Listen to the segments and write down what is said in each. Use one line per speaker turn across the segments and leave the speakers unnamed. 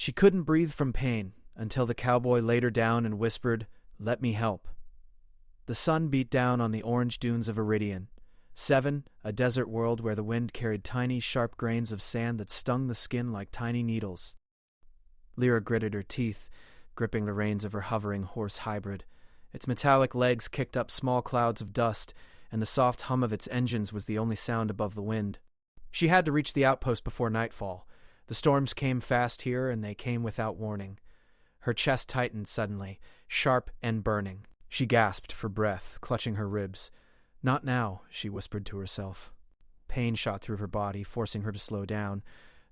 She couldn't breathe from pain until the cowboy laid her down and whispered, "Let me help." The sun beat down on the orange dunes of Iridian. 7, a desert world where the wind carried tiny, sharp grains of sand that stung the skin like tiny needles. Lyra gritted her teeth, gripping the reins of her hovering horse hybrid. Its metallic legs kicked up small clouds of dust, and the soft hum of its engines was the only sound above the wind. She had to reach the outpost before nightfall. The storms came fast here, and they came without warning. Her chest tightened suddenly, sharp and burning. She gasped for breath, clutching her ribs. "Not now," she whispered to herself. Pain shot through her body, forcing her to slow down.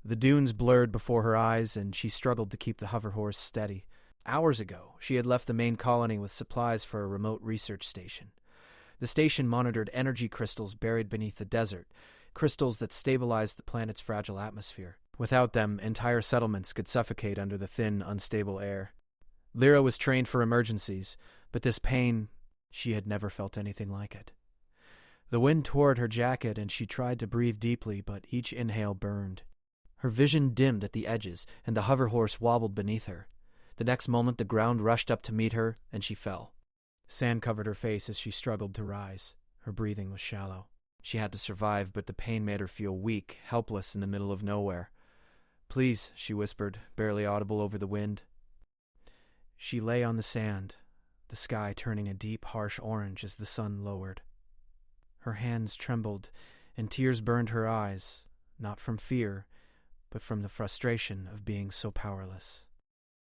The dunes blurred before her eyes, and she struggled to keep the hover horse steady. Hours ago, she had left the main colony with supplies for a remote research station. The station monitored energy crystals buried beneath the desert, crystals that stabilized the planet's fragile atmosphere. Without them, entire settlements could suffocate under the thin, unstable air. Lyra was trained for emergencies, but this pain, she had never felt anything like it. The wind tore at her jacket, and she tried to breathe deeply, but each inhale burned. Her vision dimmed at the edges, and the hover horse wobbled beneath her. The next moment, the ground rushed up to meet her, and she fell. Sand covered her face as she struggled to rise. Her breathing was shallow. She had to survive, but the pain made her feel weak, helpless in the middle of nowhere. "Please," she whispered, barely audible over the wind. She lay on the sand, the sky turning a deep, harsh orange as the sun lowered. Her hands trembled, and tears burned her eyes, not from fear, but from the frustration of being so powerless.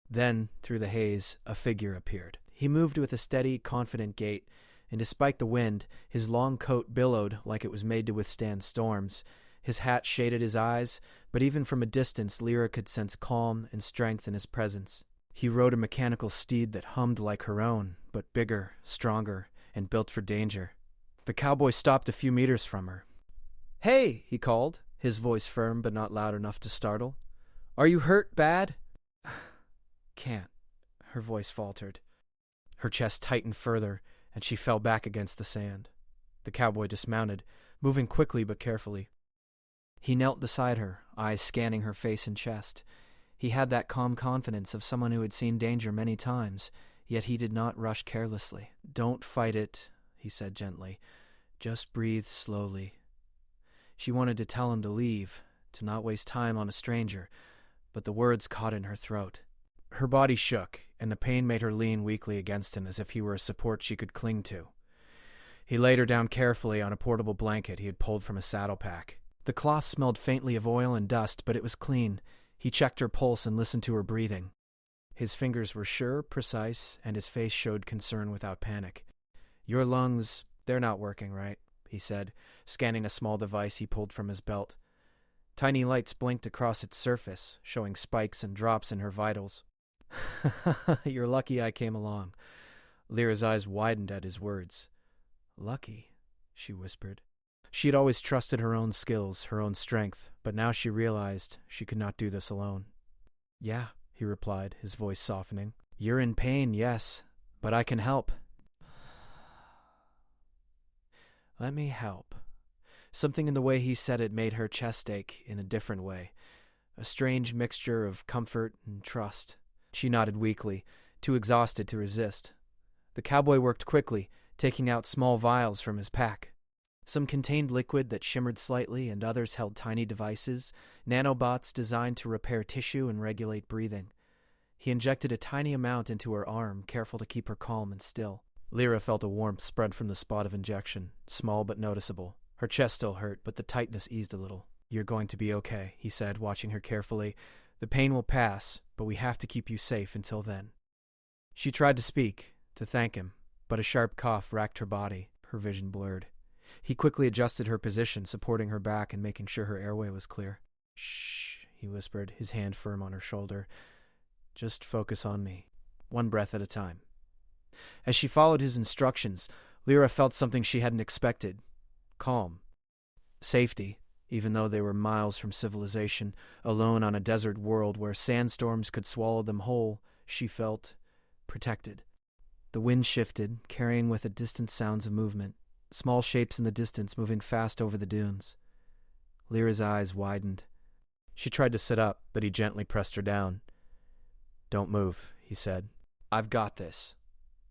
Then, through the haze, a figure appeared. He moved with a steady, confident gait, and despite the wind, his long coat billowed like it was made to withstand storms. His hat shaded his eyes, but even from a distance Lyra could sense calm and strength in his presence. He rode a mechanical steed that hummed like her own, but bigger, stronger, and built for danger. The cowboy stopped a few meters from her. "Hey," he called, his voice firm but not loud enough to startle. "Are you hurt bad?" "Can't," her voice faltered. Her chest tightened further, and she fell back against the sand. The cowboy dismounted, moving quickly but carefully. He knelt beside her, eyes scanning her face and chest. He had that calm confidence of someone who had seen danger many times, yet he did not rush carelessly. "Don't fight it," he said gently. "Just breathe slowly." She wanted to tell him to leave, to not waste time on a stranger, but the words caught in her throat. Her body shook, and the pain made her lean weakly against him as if he were a support she could cling to. He laid her down carefully on a portable blanket he had pulled from a saddle pack. The cloth smelled faintly of oil and dust, but it was clean. He checked her pulse and listened to her breathing. His fingers were sure, precise, and his face showed concern without panic. "Your lungs, they're not working right," he said, scanning a small device he pulled from his belt. Tiny lights blinked across its surface, showing spikes and drops in her vitals. "You're lucky I came along." Lyra's eyes widened at his words. "Lucky," she whispered. She had always trusted her own skills, her own strength, but now she realized she could not do this alone. "Yeah," he replied, his voice softening. "You're in pain, yes, but I can help." "Let me help." Something in the way he said it made her chest ache in a different way, a strange mixture of comfort and trust. She nodded weakly, too exhausted to resist. The cowboy worked quickly, taking out small vials from his pack. Some contained liquid that shimmered slightly, and others held tiny devices, nanobots designed to repair tissue and regulate breathing. He injected a tiny amount into her arm, careful to keep her calm and still. Lyra felt a warmth spread from the spot of injection, small but noticeable. Her chest still hurt, but the tightness eased a little. "You're going to be okay," he said, watching her carefully. "The pain will pass, but we have to keep you safe until then." She tried to speak, to thank him, but a sharp cough racked her body. Her vision blurred. He quickly adjusted her position, supporting her back and making sure her airway was clear. "Shh," he whispered, his hand firm on her shoulder. "Just focus on me, one breath at a time." As she followed his instructions, Lyra felt something she hadn't expected. Calm. Safety, even though they were miles from civilization, alone on a desert world where sandstorms could swallow them whole. She felt protected. The wind shifted, carrying with it distant sounds of movement, small shapes in the distance moving fast over the dunes. Lyra's eyes widened. She tried to sit up, but he gently pressed her down. Don't move, he said. I've got this.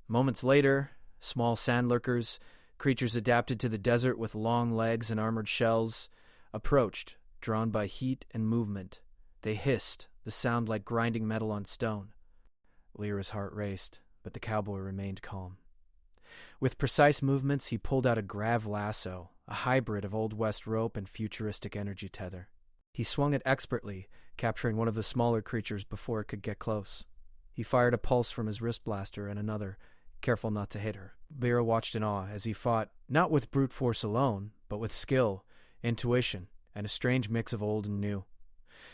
Moments later, small sand lurkers, creatures adapted to the desert with long legs and armored shells, approached, drawn by heat and movement. They hissed, the sound like grinding metal on stone. Lyra's heart raced, but the cowboy remained calm. With precise movements, he pulled out a grav lasso, a hybrid of Old West rope and futuristic energy tether. He swung it expertly, capturing one of the smaller creatures before it could get close. He fired a pulse from his wrist blaster and another, careful not to hit her. Lyra watched in awe as he fought, not with brute force alone, but with skill, intuition, and a strange mix of old and new.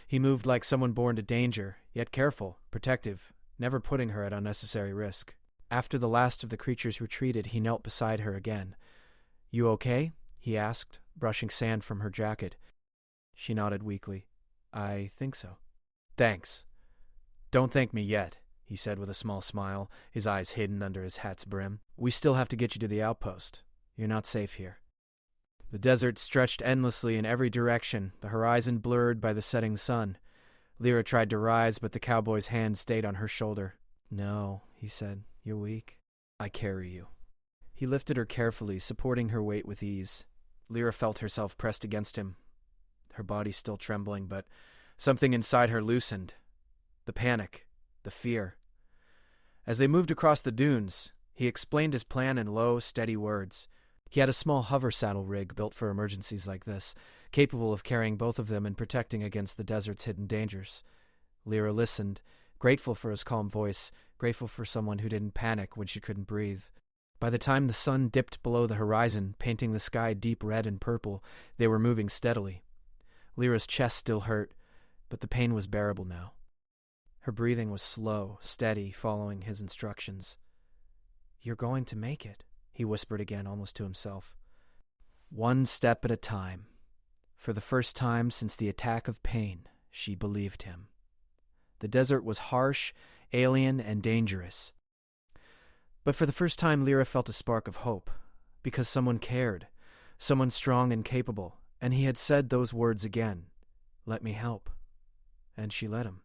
He moved like someone born to danger, yet careful, protective, never putting her at unnecessary risk. After the last of the creatures retreated, he knelt beside her again. You okay? He asked, brushing sand from her jacket. She nodded weakly. I think so. Thanks. Don't thank me yet, he said with a small smile, his eyes hidden under his hat's brim. We still have to get you to the outpost. You're not safe here. The desert stretched endlessly in every direction, the horizon blurred by the setting sun. Lyra tried to rise, but the cowboy's hand stayed on her shoulder. No, he said. You're weak. I carry you. He lifted her carefully, supporting her weight with ease. Lyra felt herself pressed against him, her body still trembling, but something inside her loosened. The panic, the fear. As they moved across the dunes, he explained his plan in low, steady words. He had a small hover saddle rig built for emergencies like this, capable of carrying both of them and protecting against the desert's hidden dangers. Lyra listened, grateful for his calm voice, grateful for someone who didn't panic when she couldn't breathe. By the time the sun dipped below the horizon, painting the sky deep red and purple, they were moving steadily. Lyra's chest still hurt, but the pain was bearable now. Her breathing was slow, steady, following his instructions. You're going to make it, he whispered again, almost to himself. One step at a time. For the first time since the attack of pain, she believed him. The desert was harsh, alien, and dangerous. But for the first time, Lyra felt a spark of hope, because someone cared, someone strong and capable, and he had said those words again, let me help. And she let him.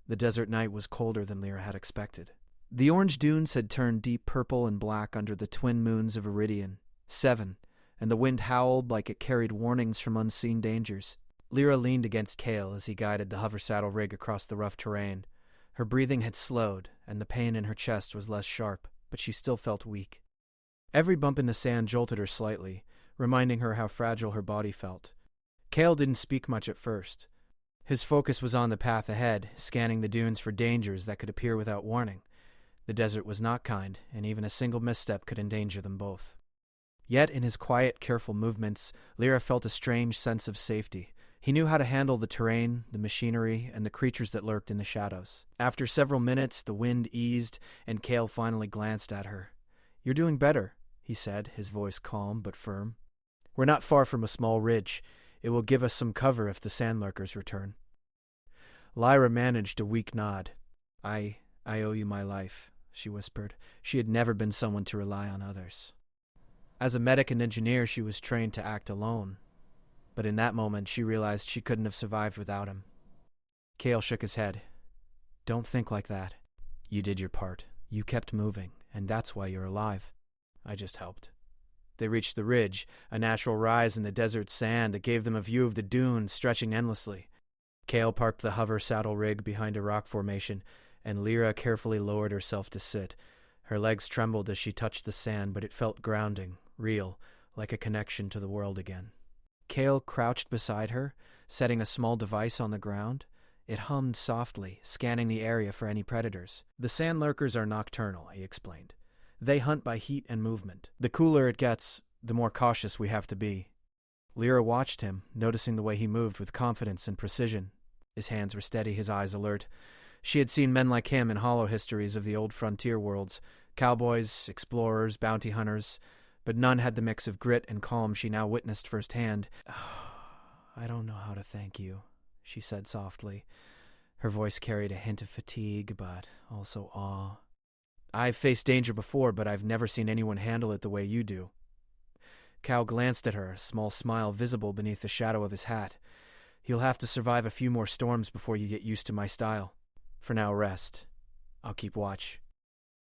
The desert night was colder than Lyra had expected. The orange dunes had turned deep purple and black under the twin moons of Iridian, 7, and the wind howled like it carried warnings from unseen dangers. Lyra leaned against Cale as he guided the hover saddle rig across the rough terrain. Her breathing had slowed, and the pain in her chest was less sharp, but she still felt weak. Every bump in the sand jolted her slightly, reminding her how fragile her body felt. Cale didn't speak much at first. His focus was on the path ahead, scanning the dunes for dangers that could appear without warning. The desert was not kind, and even a single misstep could endanger them both. Yet in his quiet, careful movements, Lyra felt a strange sense of safety. He knew how to handle the terrain, the machinery, and the creatures that lurked in the shadows. After several minutes, the wind eased, and Cale finally glanced at her. You're doing better, he said, his voice calm but firm. We're not far from a small ridge. It will give us some cover if the sandlurkers return. Lyra managed a weak nod. I owe you my life, she whispered. She had never been someone to rely on others. As a medic and engineer, she was trained to act alone. But in that moment, she realized she couldn't have survived without him. Cale shook his head. Don't think like that. You did your part. You kept moving, and that's why you're alive. I just helped. They reached the ridge, a natural rise in the desert sand that gave them a view of the dunes stretching endlessly. Cale parked the hover saddle rig behind a rock formation, and Lyra carefully lowered herself to sit. Her legs trembled as she touched the sand, but it felt grounding, real, like a connection to the world again. Cale crouched beside her, setting a small device on the ground. It hummed softly, scanning the area for any predators. The sand lurkers are nocturnal, he explained. They hunt by heat and movement. The cooler it gets, the more cautious we have to be. Lyra watched him, noticing the way he moved with confidence and precision. His hands were steady, his eyes alert. She had seen men like him in hollow histories of the old frontier worlds, cowboys, explorers, bounty hunters, but none had the mix of grit and calm she now witnessed firsthand. I don't know how to thank you, she said softly. Her voice carried a hint of fatigue, but also awe. I've faced danger before, but I've never seen anyone handle it the way you do. Cal glanced at her, a small smile visible beneath the shadow of his hat. You'll have to survive a few more storms before you get used to my style. For now, rest. I'll keep watch.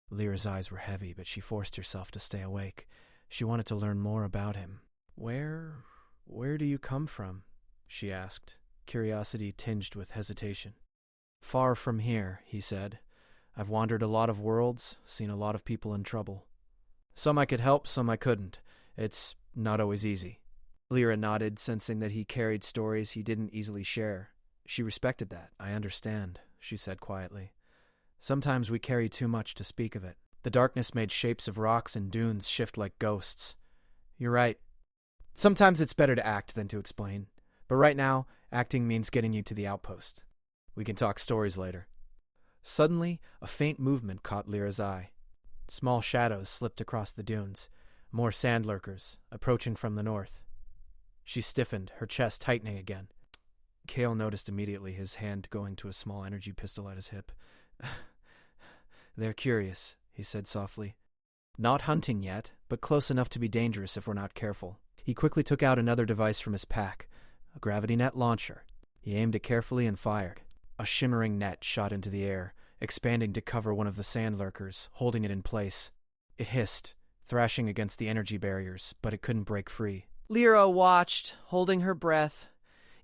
Lyra's eyes were heavy, but she forced herself to stay awake. She wanted to learn more about him. Where do you come from? She asked, curiosity tinged with hesitation. Far from here, he said. I've wandered a lot of worlds, seen a lot of people in trouble. Some I could help, some I couldn't. It's not always easy. Lyra nodded, sensing that he carried stories he didn't easily share. She respected that. I understand, she said quietly. Sometimes we carry too much to speak of it. The darkness made shapes of rocks and dunes shift like ghosts. You're right. Sometimes it's better to act than to explain. But right now, acting means getting you to the outpost. We can talk stories later. Suddenly, a faint movement caught Lyra's eye. Small shadows slipped across the dunes, more sand lurkers, approaching from the north. She stiffened, her chest tightening again. Cale noticed immediately, his hand going to a small energy pistol at his hip. They're curious, he said softly. Not hunting yet, but close enough to be dangerous if we're not careful. He quickly took out another device from his pack, a gravity net launcher. He aimed it carefully and fired. A shimmering net shot into the air, expanding to cover one of the sand lurkers, holding it in place. It hissed, thrashing against the energy barriers, but it couldn't break free.
Lyra watched, holding her breath.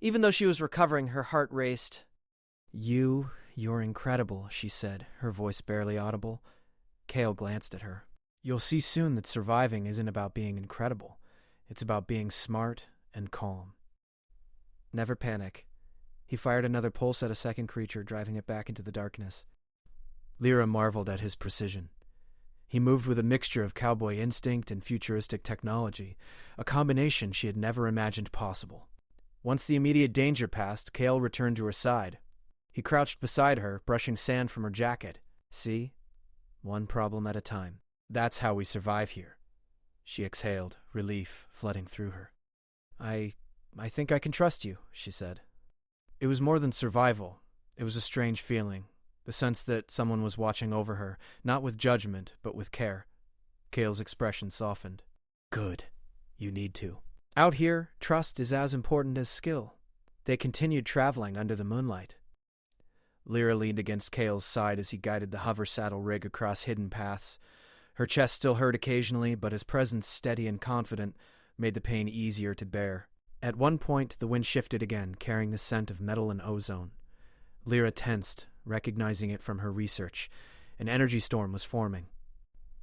Even though she was recovering, her heart raced.
You're incredible, she said, her voice barely audible. Cale glanced at her. You'll see soon that surviving isn't about being incredible. It's about being smart and calm. Never panic. He fired another pulse at a second creature, driving it back into the darkness. Lyra marveled at his precision. He moved with a mixture of cowboy instinct and futuristic technology, a combination she had never imagined possible. Once the immediate danger passed, Cale returned to her side. He crouched beside her, brushing sand from her jacket. See? One problem at a time. That's how we survive here. She exhaled, relief flooding through her. I think I can trust you, she said. It was more than survival. It was a strange feeling, the sense that someone was watching over her, not with judgment, but with care. Cale's expression softened. Good. You need to. Out here, trust is as important as skill. They continued traveling under the moonlight. Lyra leaned against Cale's side as he guided the hover saddle rig across hidden paths. Her chest still hurt occasionally, but his presence, steady and confident, made the pain easier to bear. At one point, the wind shifted again, carrying the scent of metal and ozone. Lyra tensed, recognizing it from her research. An energy storm was forming.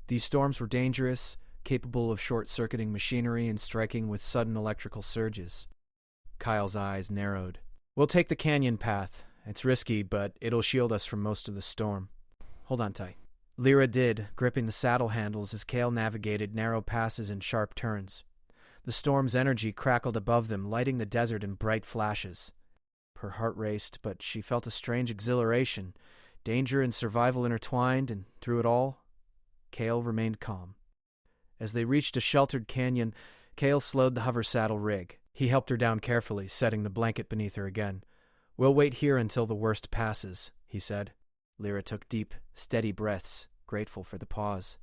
These storms were dangerous, capable of short-circuiting machinery and striking with sudden electrical surges. Kyle's eyes narrowed. We'll take the canyon path. It's risky, but it'll shield us from most of the storm. Hold on tight. Lyra did, gripping the saddle handles as Cale navigated narrow passes and sharp turns. The storm's energy crackled above them, lighting the desert in bright flashes. Her heart raced, but she felt a strange exhilaration. Danger and survival intertwined, and through it all, Cale remained calm. As they reached a sheltered canyon, Cale slowed the hover saddle rig. He helped her down carefully, setting the blanket beneath her again. We'll wait here until the worst passes, he said. Lyra took deep, steady breaths, grateful for the pause.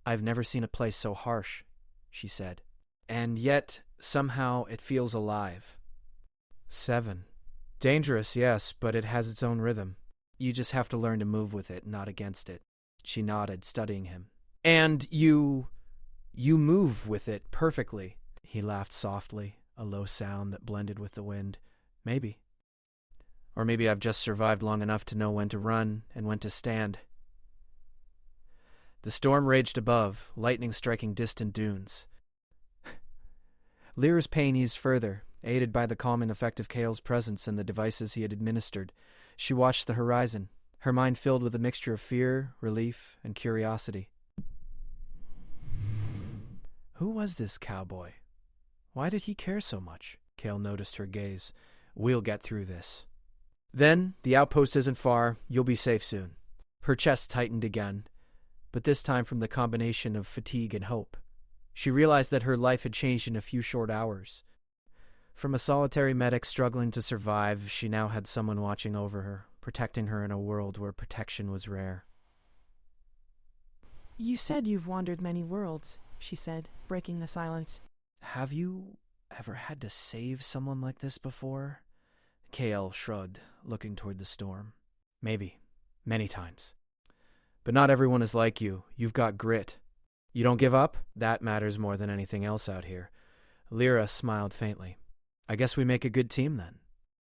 I've never seen a place so harsh, she said. And yet, somehow, it feels alive. 7. Dangerous, yes, but it has its own rhythm. You just have to learn to move with it, not against it. She nodded, studying him. And you move with it perfectly. He laughed softly, a low sound that blended with the wind. Maybe. Or maybe I've just survived long enough to know when to run and when to stand. The storm raged above, lightning striking distant dunes. Lyra's pain eased further, aided by the calming effect of Cale's presence and the devices he had administered. She watched the horizon, her mind filled with a mixture of fear, relief, and curiosity. Who was this cowboy? Why did he care so much? Cale noticed her gaze. We'll get through this. Then, the outpost isn't far. You'll be safe soon. Her chest tightened again, but this time from the combination of fatigue and hope. She realized that her life had changed in a few short hours. From a solitary medic struggling to survive, she now had someone watching over her, protecting her in a world where protection was rare.
You said you've wandered many worlds, she said, breaking the silence.
Have you ever had to save someone like this before? Cale shrugged, looking toward the storm. Maybe. Many times. But not everyone is like you. You've got grit. You don't give up? That matters more than anything else out here. Lyra smiled faintly. I guess we make a good team then.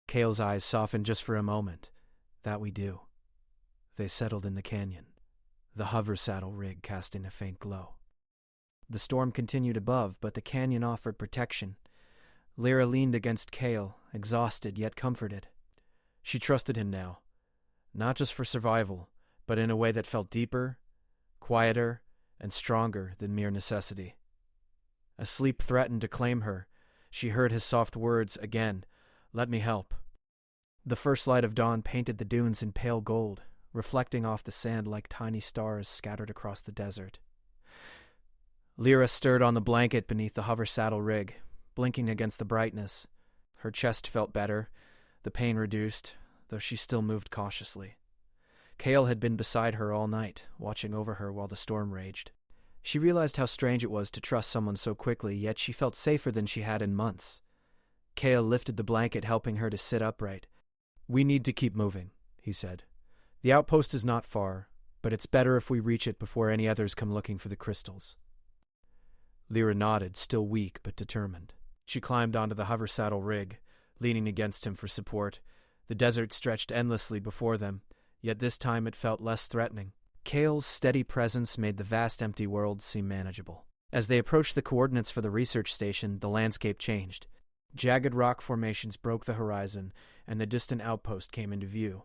Cale's eyes softened just for a moment. That we do. They settled in the canyon, the hover saddle rig casting a faint glow. The storm continued above, but the canyon offered protection. Lyra leaned against Cale, exhausted yet comforted. She trusted him now, not just for survival, but in a way that felt deeper, quieter, and stronger than mere necessity. As sleep threatened to claim her, she heard his soft words again, "Let me help." The first light of dawn painted the dunes in pale gold, reflecting off the sand like tiny stars scattered across the desert. Lyra stirred on the blanket beneath the hover saddle rig, blinking against the brightness. Her chest felt better, the pain reduced, though she still moved cautiously. Cale had been beside her all night, watching over her while the storm raged. She realized how strange it was to trust someone so quickly, yet she felt safer than she had in months. Cale lifted the blanket, helping her to sit upright. "We need to keep moving," he said. "The outpost is not far, but it's better if we reach it before any others come looking for the crystals." Lyra nodded, still weak but determined. She climbed onto the hover saddle rig, leaning against him for support. The desert stretched endlessly before them, yet this time it felt less threatening. Cale's steady presence made the vast empty world seem manageable. As they approached the coordinates for the research station, the landscape changed. Jagged rock formations broke the horizon, and the distant outpost came into view.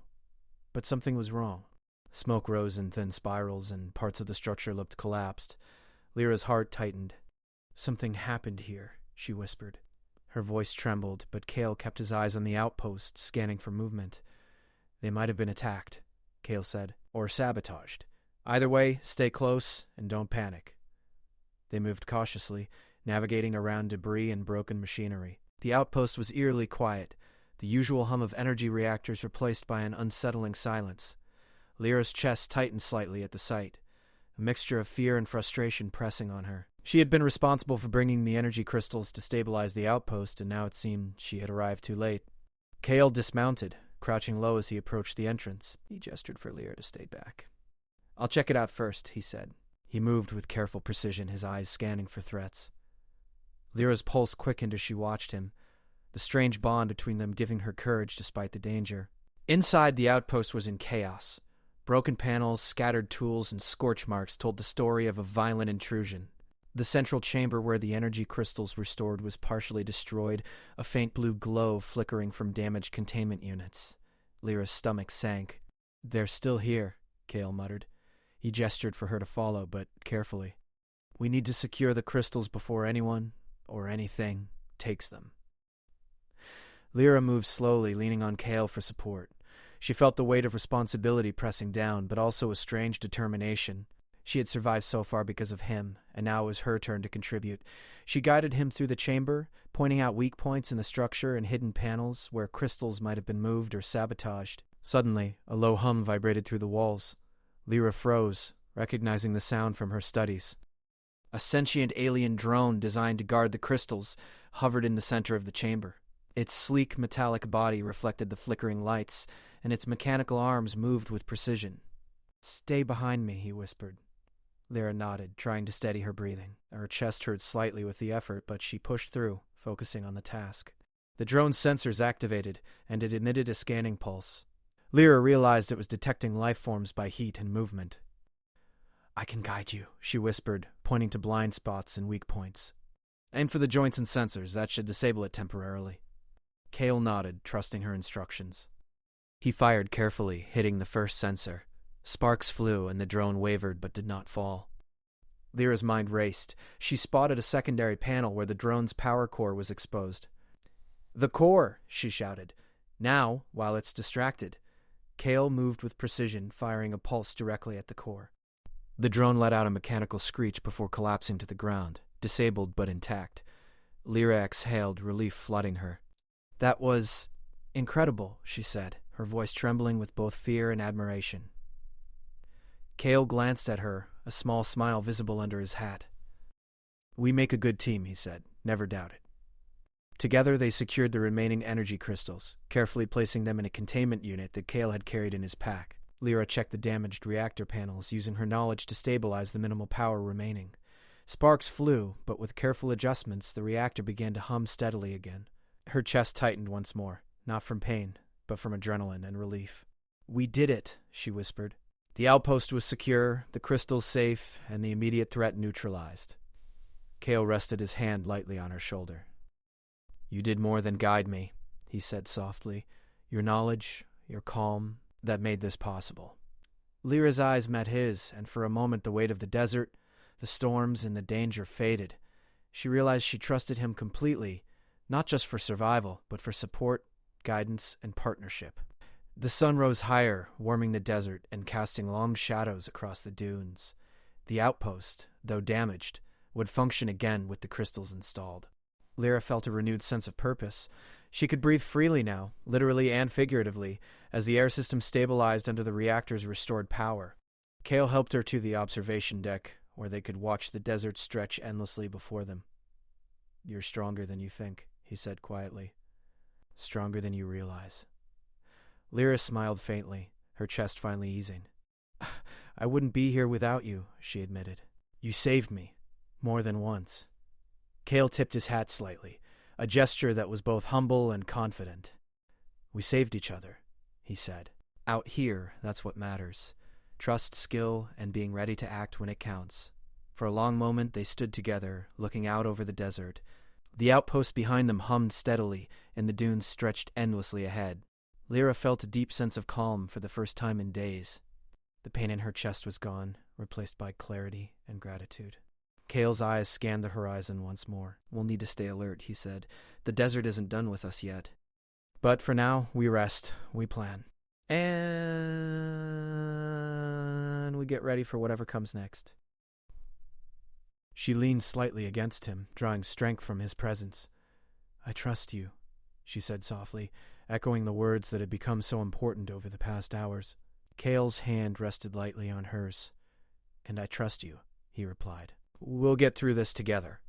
But something was wrong. Smoke rose in thin spirals, and parts of the structure looked collapsed. Lyra's heart tightened. "Something happened here," she whispered. Her voice trembled, but Cale kept his eyes on the outpost, scanning for movement. "They might have been attacked," Cale said, "or sabotaged. Either way, stay close and don't panic." They moved cautiously, navigating around debris and broken machinery. The outpost was eerily quiet, the usual hum of energy reactors replaced by an unsettling silence. Lyra's chest tightened slightly at the sight, a mixture of fear and frustration pressing on her. She had been responsible for bringing the energy crystals to stabilize the outpost, and now it seemed she had arrived too late. Cale dismounted, crouching low as he approached the entrance. He gestured for Lyra to stay back. "I'll check it out first," he said. He moved with careful precision, his eyes scanning for threats. Lyra's pulse quickened as she watched him, the strange bond between them giving her courage despite the danger. Inside, the outpost was in chaos. Broken panels, scattered tools, and scorch marks told the story of a violent intrusion. The central chamber where the energy crystals were stored was partially destroyed, a faint blue glow flickering from damaged containment units. Lyra's stomach sank. "They're still here," Cale muttered. He gestured for her to follow, but carefully. "We need to secure the crystals before anyone, or anything, takes them." Lyra moved slowly, leaning on Cale for support. She felt the weight of responsibility pressing down, but also a strange determination. She had survived so far because of him, and now it was her turn to contribute. She guided him through the chamber, pointing out weak points in the structure and hidden panels where crystals might have been moved or sabotaged. Suddenly, a low hum vibrated through the walls. Lyra froze, recognizing the sound from her studies. A sentient alien drone designed to guard the crystals hovered in the center of the chamber. Its sleek metallic body reflected the flickering lights, and its mechanical arms moved with precision. "Stay behind me," he whispered. Lyra nodded, trying to steady her breathing. Her chest hurt slightly with the effort, but she pushed through, focusing on the task. The drone's sensors activated, and it emitted a scanning pulse. Lyra realized it was detecting life forms by heat and movement. "I can guide you," she whispered, pointing to blind spots and weak points. "Aim for the joints and sensors. That should disable it temporarily." Cale nodded, trusting her instructions. He fired carefully, hitting the first sensor. Sparks flew, and the drone wavered but did not fall. Lyra's mind raced. She spotted a secondary panel where the drone's power core was exposed. "The core!" she shouted. "Now, while it's distracted." Cale moved with precision, firing a pulse directly at the core. The drone let out a mechanical screech before collapsing to the ground, disabled but intact. Lyra exhaled, relief flooding her. "That was incredible," she said, her voice trembling with both fear and admiration. Cale glanced at her, a small smile visible under his hat. "We make a good team," he said. "Never doubt it." Together, they secured the remaining energy crystals, carefully placing them in a containment unit that Cale had carried in his pack. Lyra checked the damaged reactor panels, using her knowledge to stabilize the minimal power remaining. Sparks flew, but with careful adjustments, the reactor began to hum steadily again. Her chest tightened once more, not from pain, but from adrenaline and relief. "We did it," she whispered. The outpost was secure, the crystals safe, and the immediate threat neutralized. Cale rested his hand lightly on her shoulder. "You did more than guide me," he said softly. "Your knowledge, your calm, that made this possible." Lyra's eyes met his, and for a moment the weight of the desert, the storms, and the danger faded. She realized she trusted him completely, not just for survival, but for support, guidance, and partnership. The sun rose higher, warming the desert and casting long shadows across the dunes. The outpost, though damaged, would function again with the crystals installed. Lyra felt a renewed sense of purpose. She could breathe freely now, literally and figuratively, as the air system stabilized under the reactor's restored power. Cale helped her to the observation deck, where they could watch the desert stretch endlessly before them. "You're stronger than you think," he said quietly. "Stronger than you realize." Lyra smiled faintly, her chest finally easing. "I wouldn't be here without you," she admitted. "You saved me, more than once." Cale tipped his hat slightly, a gesture that was both humble and confident. "We saved each other," he said. "Out here, that's what matters. Trust, skill, and being ready to act when it counts." For a long moment they stood together, looking out over the desert. The outpost behind them hummed steadily, and the dunes stretched endlessly ahead. Lyra felt a deep sense of calm for the first time in days. The pain in her chest was gone, replaced by clarity and gratitude. Cale's eyes scanned the horizon once more. "We'll need to stay alert," he said. "The desert isn't done with us yet. But for now, we rest, we plan. And we get ready for whatever comes next." She leaned slightly against him, drawing strength from his presence. "I trust you," she said softly, echoing the words that had become so important over the past hours. Cale's hand rested lightly on hers. "And I trust you," he replied. "We'll get through this together."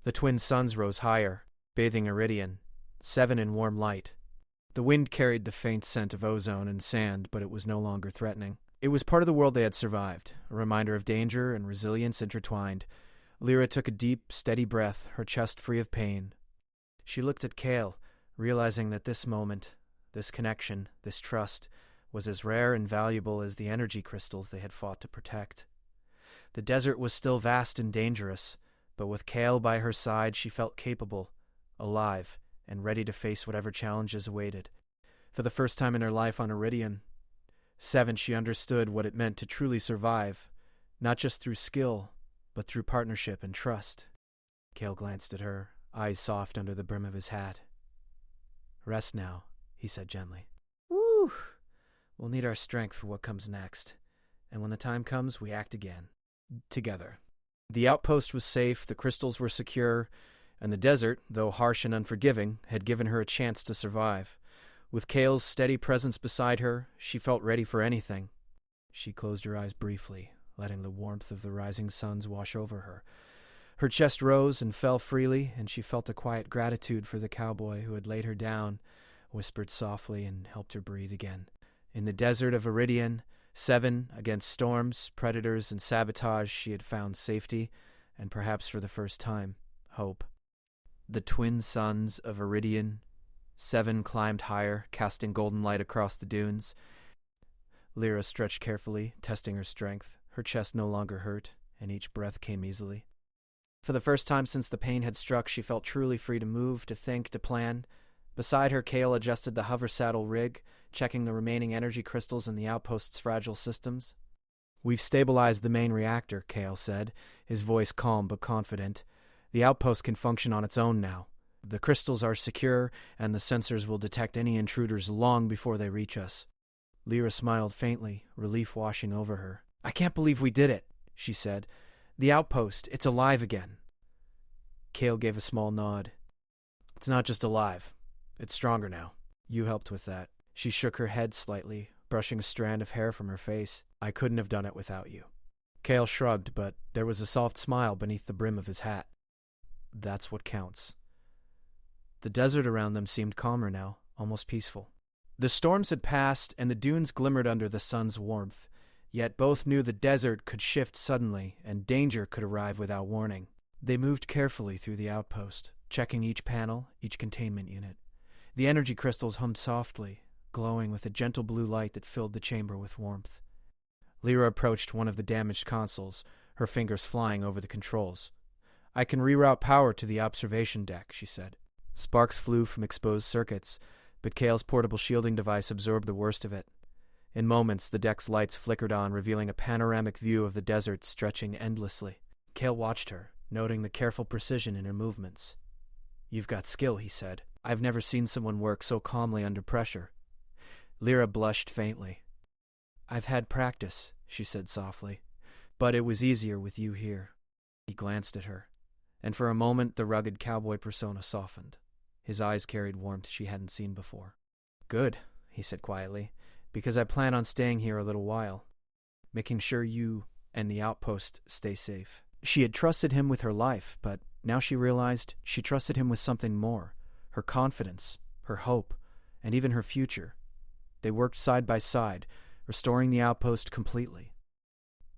The twin suns rose higher, bathing Iridian, 7 in warm light. The wind carried the faint scent of ozone and sand, but it was no longer threatening. It was part of the world they had survived, a reminder of danger and resilience intertwined. Lyra took a deep, steady breath, her chest free of pain. She looked at Cale, realizing that this moment, this connection, this trust, was as rare and valuable as the energy crystals they had fought to protect. The desert was still vast and dangerous, but with Cale by her side she felt capable, alive, and ready to face whatever challenges awaited. For the first time in her life on Iridian, 7, she understood what it meant to truly survive, not just through skill, but through partnership and trust. Cale glanced at her, eyes soft under the brim of his hat. "Rest now," he said gently. "Woo! We'll need our strength for what comes next. And when the time comes, we act again. Together." The outpost was safe, the crystals were secure, and the desert, though harsh and unforgiving, had given her a chance to survive. With Cale's steady presence beside her, she felt ready for anything. She closed her eyes briefly, letting the warmth of the rising suns wash over her. Her chest rose and fell freely, and she felt a quiet gratitude for the cowboy who had laid her down, whispered softly, and helped her breathe again. In the desert of Iridian, 7, against storms, predators, and sabotage, she had found safety, and perhaps for the first time, hope. The twin suns of Iridian, 7 climbed higher, casting golden light across the dunes. Lyra stretched carefully, testing her strength. Her chest no longer hurt, and each breath came easily. For the first time since the pain had struck, she felt truly free to move, to think, to plan. Beside her, Cale adjusted the hover saddle rig, checking the remaining energy crystals in the outpost's fragile systems. "We've stabilized the main reactor," Cale said, his voice calm but confident. "The outpost can function on its own now. The crystals are secure, and the sensors will detect any intruders long before they reach us." Lyra smiled faintly, relief washing over her. "I can't believe we did it," she said. "The outpost, it's alive again." Cale gave a small nod. "It's not just alive. It's stronger now. You helped with that." She shook her head slightly, brushing a strand of hair from her face. "I couldn't have done it without you." Cale shrugged, but there was a soft smile beneath the brim of his hat. "That's what counts." The desert around them seemed calmer now, almost peaceful. The storms had passed, and the dunes glimmered under the sun's warmth, yet both knew the desert could shift suddenly, and danger could arrive without warning. They moved carefully through the outpost, checking each panel, each containment unit. The energy crystals hummed softly, glowing with a gentle blue light that filled the chamber with warmth. Lyra approached one of the damaged consoles, her fingers flying over the controls. "I can reroute power to the observation deck," she said. Sparks flew from exposed circuits, but Kale's portable shielding device absorbed the worst of it. In moments, the deck's lights flickered on, revealing a panoramic view of the desert stretching endlessly. Kale watched her, noting the careful precision in her movements. "You've got skill," he said. "I've never seen someone work so calmly under pressure." Lyra blushed faintly. "I've had practice," she said softly, "but it was easier with you here." He glanced at her, and for a moment the rugged cowboy persona softened. His eyes carried warmth she hadn't seen before. "Good," he said quietly, "because I plan on staying here a little while, making sure you and the outpost stay safe." She had trusted him with her life, but now she realized she trusted him with something more, her confidence, her hope, and even her future. They worked side by side, restoring the outpost completely.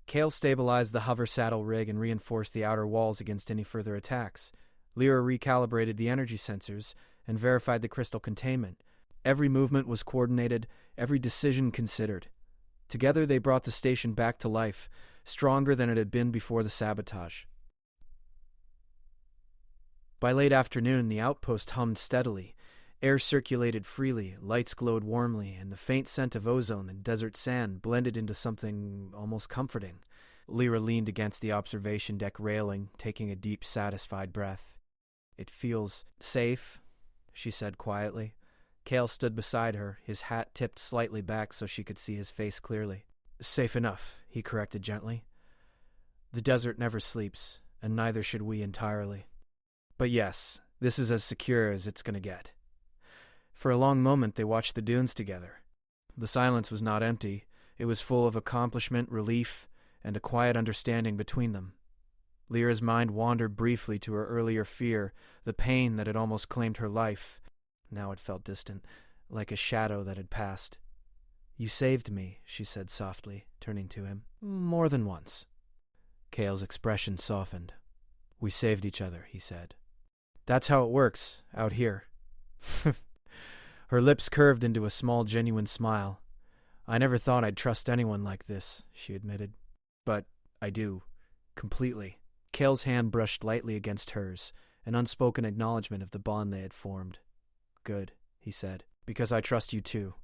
Kale stabilized the hover saddle rig and reinforced the outer walls against any further attacks. Lyra recalibrated the energy sensors and verified the crystal containment. Every movement was coordinated, every decision considered. Together they brought the station back to life, stronger than it had been before the sabotage. By late afternoon, the outpost hummed steadily. Air circulated freely, lights glowed warmly, and the faint scent of ozone and desert sand blended into something almost comforting. Lyra leaned against the observation deck railing, taking a deep, satisfied breath. "It feels safe," she said quietly. Kale stood beside her, his hat tipped slightly back so she could see his face clearly. "Safe enough," he corrected gently. "The desert never sleeps, and neither should we entirely. But yes, this is as secure as it's going to get." For a long moment they watched the dunes together. The silence was not empty. It was full of accomplishment, relief, and a quiet understanding between them. Lyra's mind wandered briefly to her earlier fear, the pain that had almost claimed her life. Now it felt distant, like a shadow that had passed. "You saved me," she said softly, turning to him. "More than once." Kale's expression softened. "We saved each other," he said. "That's how it works, out here." Her lips curved into a small, genuine smile. "I never thought I'd trust anyone like this," she admitted. "But I do. Completely." Kale's hand brushed lightly against hers, an unspoken acknowledgement of the bond they had formed. "Good," he said, "because I trust you too.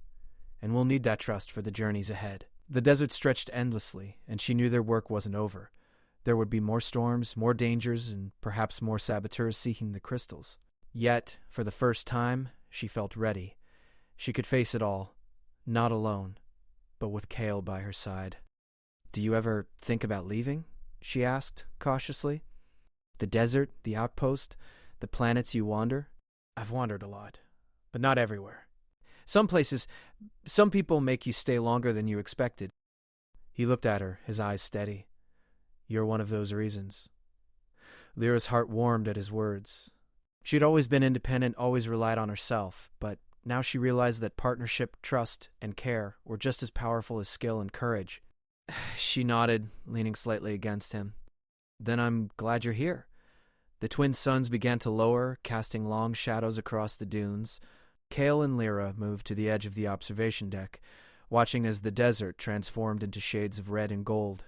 And we'll need that trust for the journeys ahead." The desert stretched endlessly, and she knew their work wasn't over. There would be more storms, more dangers, and perhaps more saboteurs seeking the crystals. Yet, for the first time, she felt ready. She could face it all, not alone, but with Kale by her side. "Do you ever think about leaving?" she asked, cautiously. "The desert, the outpost, the planets you wander?" "I've wandered a lot, but not everywhere. Some places, some people make you stay longer than you expected." He looked at her, his eyes steady. "You're one of those reasons." Lyra's heart warmed at his words. She'd always been independent, always relied on herself, but now she realized that partnership, trust, and care were just as powerful as skill and courage. She nodded, leaning slightly against him. "Then I'm glad you're here." The twin suns began to lower, casting long shadows across the dunes. Kale and Lyra moved to the edge of the observation deck, watching as the desert transformed into shades of red and gold.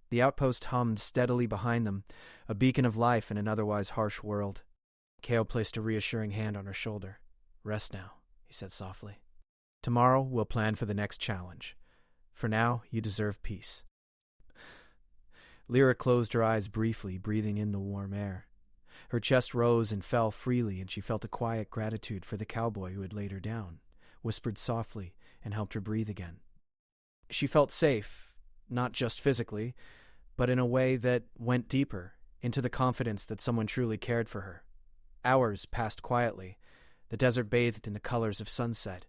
The outpost hummed steadily behind them, a beacon of life in an otherwise harsh world. Kale placed a reassuring hand on her shoulder. "Rest now," he said softly. "Tomorrow we'll plan for the next challenge. For now, you deserve peace." Lyra closed her eyes briefly, breathing in the warm air. Her chest rose and fell freely, and she felt a quiet gratitude for the cowboy who had laid her down, whispered softly, and helped her breathe again. She felt safe, not just physically, but in a way that went deeper, into the confidence that someone truly cared for her. Hours passed quietly. The desert bathed in the colors of sunset.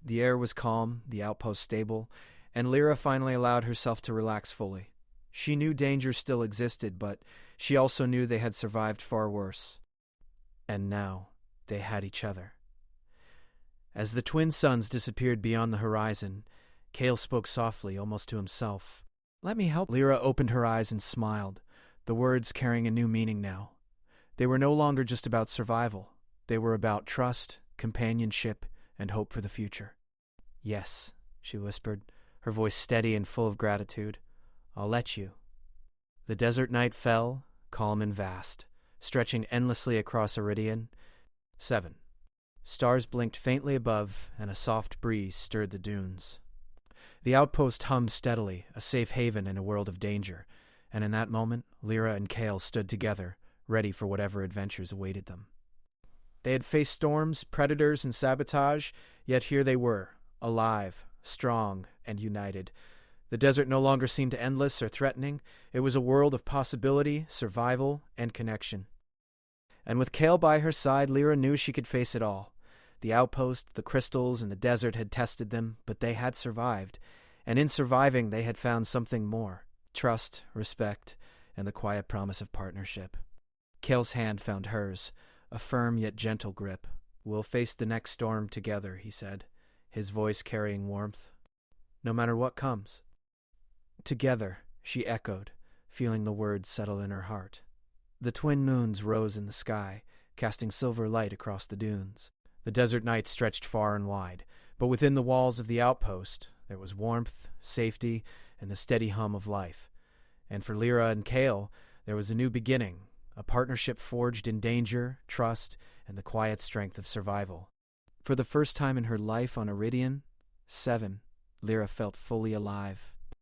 The air was calm, the outpost stable, and Lyra finally allowed herself to relax fully. She knew danger still existed, but she also knew they had survived far worse. And now, They had each other. As the twin suns disappeared beyond the horizon, Cale spoke softly, almost to himself.
Let me help.
Lyra opened her eyes and smiled, the words carrying a new meaning now. They were no longer just about survival. They were about trust, companionship, and hope for the future. "Yes," she whispered, her voice steady and full of gratitude. "I'll let you." The desert night fell, calm and vast, stretching endlessly across Iridian. 7. Stars blinked faintly above, and a soft breeze stirred the dunes. The outpost hummed steadily, a safe haven in a world of danger, and in that moment, Lyra and Cale stood together, ready for whatever adventures awaited them. They had faced storms, predators, and sabotage, yet here they were, alive, strong, and united. The desert no longer seemed endless or threatening. It was a world of possibility, survival, and connection. And with Cale by her side, Lyra knew she could face it all. The outpost, the crystals, and the desert had tested them, but they had survived. And in surviving, they had found something more: trust, respect, and the quiet promise of partnership. Cale's hand found hers, a firm yet gentle grip. "We'll face the next storm together," he said, his voice carrying warmth. "No matter what comes." "Together," she echoed, feeling the words settle in her heart. The twin moons rose in the sky, casting silver light across the dunes. The desert night stretched far and wide, but within the walls of the outpost there was warmth, safety, and the steady hum of life. And for Lyra and Cale, there was a new beginning, a partnership forged in danger, trust, and the quiet strength of survival. For the first time in her life on Iridian, 7, Lyra felt fully alive.